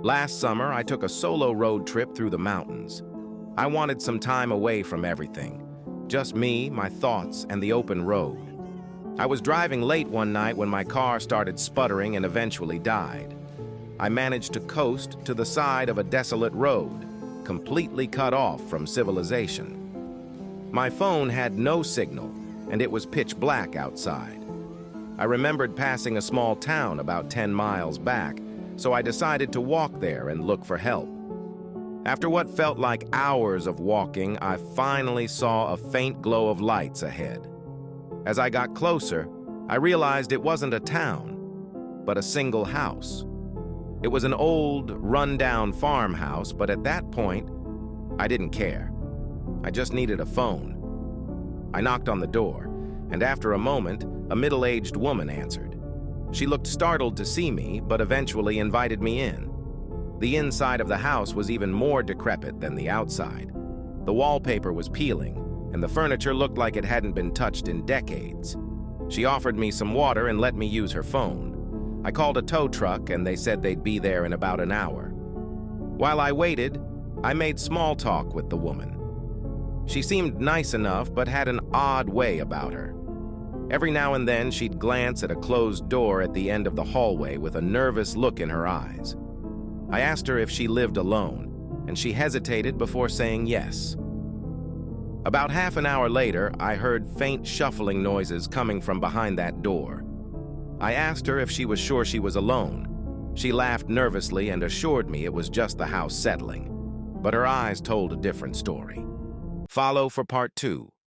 Last summer, I took a solo road trip through the mountains. I wanted some time away from everything. Just me, my thoughts, and the open road. I was driving late one night when my car started sputtering and eventually died. I managed to coast to the side of a desolate road, completely cut off from civilization. My phone had no signal, and it was pitch black outside. I remembered passing a small town about 10 miles back, so I decided to walk there and look for help. After what felt like hours of walking, I finally saw a faint glow of lights ahead. As I got closer, I realized it wasn't a town, but a single house. It was an old, run-down farmhouse, but at that point, I didn't care. I just needed a phone. I knocked on the door, and after a moment, a middle-aged woman answered. She looked startled to see me, but eventually invited me in. The inside of the house was even more decrepit than the outside. The wallpaper was peeling, and the furniture looked like it hadn't been touched in decades. She offered me some water and let me use her phone. I called a tow truck, and they said they'd be there in about an hour. While I waited, I made small talk with the woman. She seemed nice enough, but had an odd way about her. Every now and then, she'd glance at a closed door at the end of the hallway with a nervous look in her eyes. I asked her if she lived alone, and she hesitated before saying yes. About half an hour later, I heard faint shuffling noises coming from behind that door. I asked her if she was sure she was alone. She laughed nervously and assured me it was just the house settling, but her eyes told a different story. Follow for part 2.